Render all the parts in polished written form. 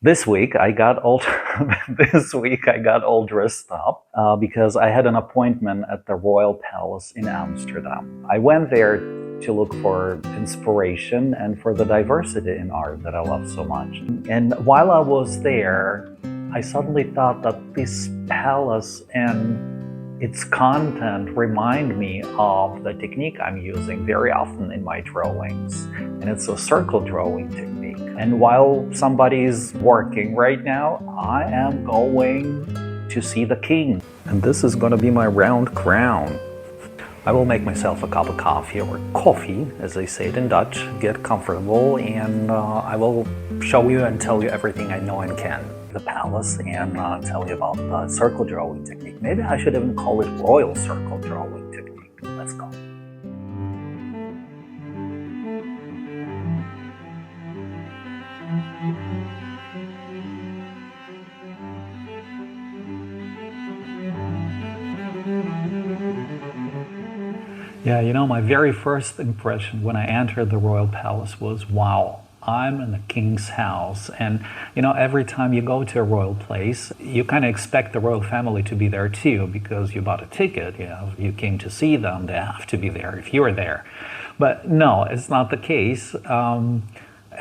This week I got all this week I got all dressed up because I had an appointment at the Royal Palace in Amsterdam. I went there to look for inspiration and for the diversity in art that I love so much. And while I was there, I suddenly thought that this palace and its content remind me of the technique I'm using very often in my drawings, and it's a circle drawing technique. And while somebody's working right now, I am going to see the king. And this is going to be my round crown. I will make myself a cup of coffee, or coffee, as they say it in Dutch, get comfortable, and I will show you and tell you everything I know and can. The palace and tell you about the circle drawing technique. Maybe I should even call it royal circle drawing technique. Let's go. Yeah, my very first impression when I entered the royal palace was, wow, I'm in the king's house. And, every time you go to a royal place, you kind of expect the royal family to be there too, because you bought a ticket, you came to see them, they have to be there if you're there. But no, it's not the case.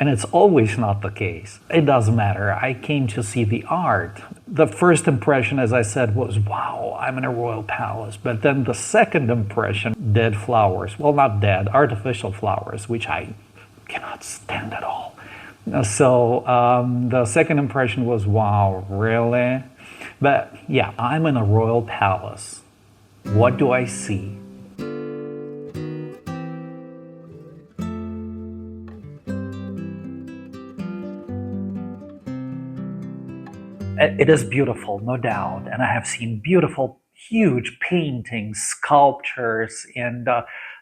And it's always not the case. It doesn't matter. I came to see the art. The first impression, as I said, was, wow, I'm in a royal palace. But then the second impression, dead flowers. Well, not dead, artificial flowers, which I cannot stand at all. So the second impression was, wow, really? But yeah, I'm in a royal palace. What do I see? It is beautiful, no doubt, and I have seen beautiful, huge paintings, sculptures, and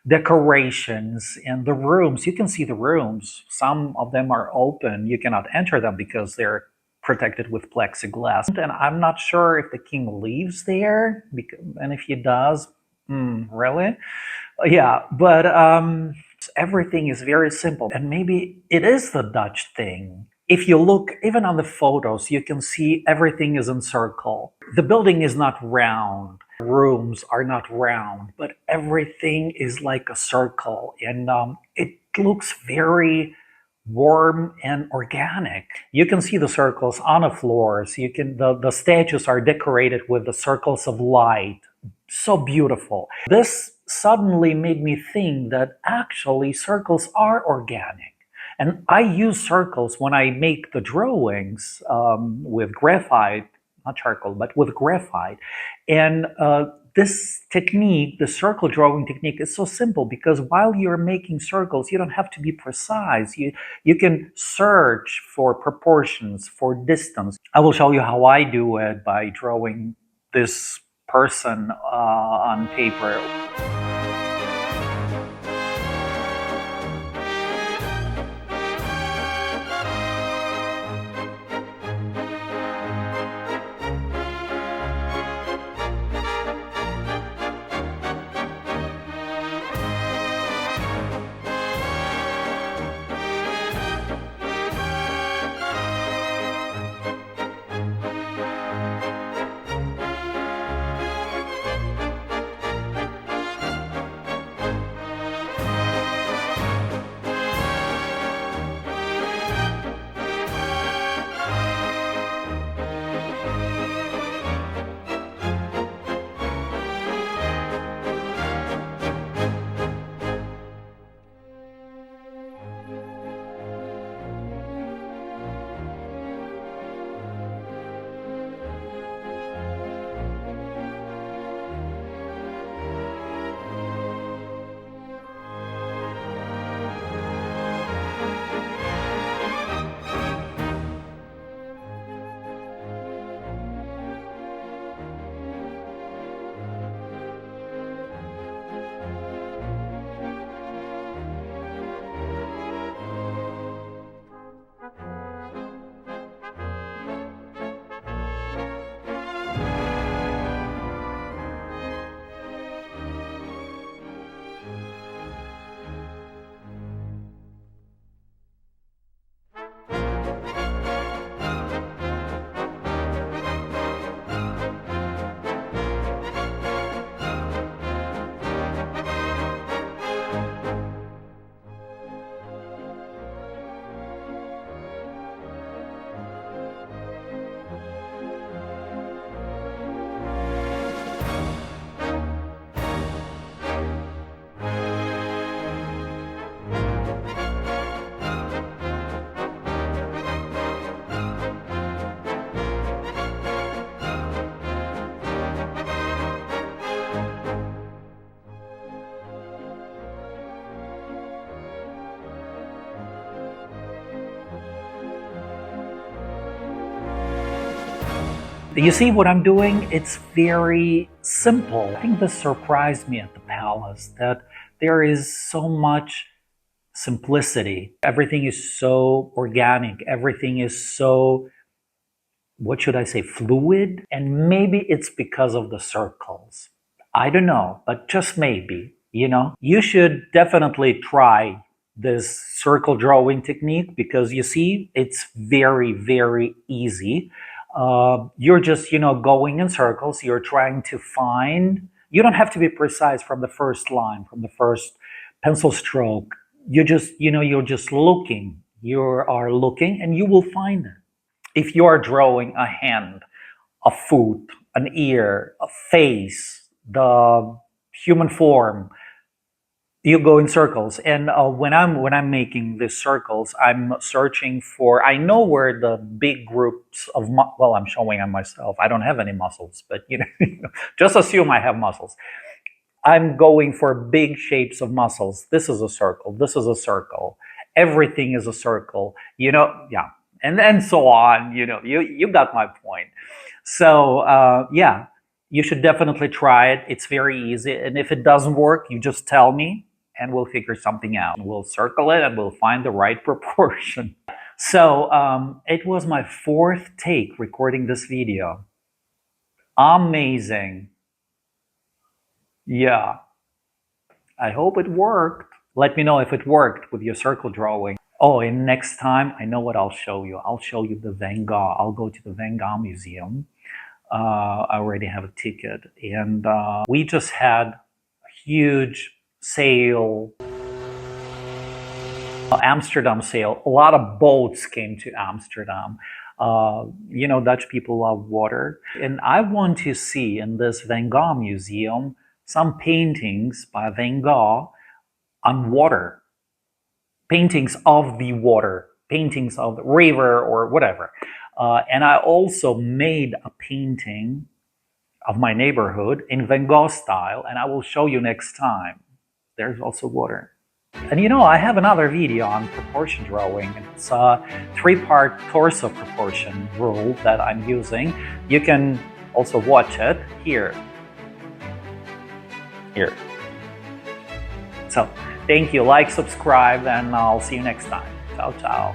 decorations in the rooms. You can see the rooms. Some of them are open. You cannot enter them because they're protected with plexiglass. And I'm not sure if the king lives there, and if he does, really? Yeah, but everything is very simple. And maybe it is the Dutch thing. If you look, even on the photos, you can see everything is in circle. The building is not round. Rooms are not round, but everything is like a circle. And it looks very warm and organic. You can see the circles on the floors. The statues are decorated with the circles of light. So beautiful. This suddenly made me think that actually circles are organic. And I use circles when I make the drawings with graphite, not charcoal, but with graphite. And this technique, the circle drawing technique, is so simple because while you're making circles, you don't have to be precise. You can search for proportions, for distance. I will show you how I do it by drawing this person on paper. You see what I'm doing? It's very simple. I think this surprised me at the Palace, that there is so much simplicity. Everything is so organic. Everything is so, what should I say, fluid? And maybe it's because of the circles. I don't know, but just maybe, you should definitely try this circle drawing technique, because you see, it's very, very easy. You're just, going in circles. You're trying to find, you don't have to be precise from the first line, from the first pencil stroke. You're just looking. You are looking and you will find it. If you are drawing a hand, a foot, an ear, a face, the human form, you go in circles. And when I'm making these circles, I'm searching for. I know where the big groups of well, I'm showing on myself. I don't have any muscles, but just assume I have muscles. I'm going for big shapes of muscles. This is a circle. This is a circle. Everything is a circle. Yeah, and then so on. You got my point. So yeah, you should definitely try it. It's very easy, and if it doesn't work, you just tell me, and we'll figure something out. We'll circle it, and we'll find the right proportion. So it was my fourth take recording this video. Amazing. Yeah. I hope it worked. Let me know if it worked with your circle drawing. Oh, and next time, I know what I'll show you. I'll show you the Van Gogh. I'll go to the Van Gogh Museum. I already have a ticket. And we just had a huge sale, Amsterdam sale. A lot of boats came to Amsterdam. Dutch people love water. And I want to see in this Van Gogh Museum some paintings by Van Gogh on water. Paintings of the water, paintings of the river or whatever. And I also made a painting of my neighborhood in Van Gogh style, and I will show you next time. There's also water. And I have another video on proportion drawing. It's a 3-part torso proportion rule that I'm using. You can also watch it here. So, thank you. Like, subscribe, and I'll see you next time. Ciao, ciao.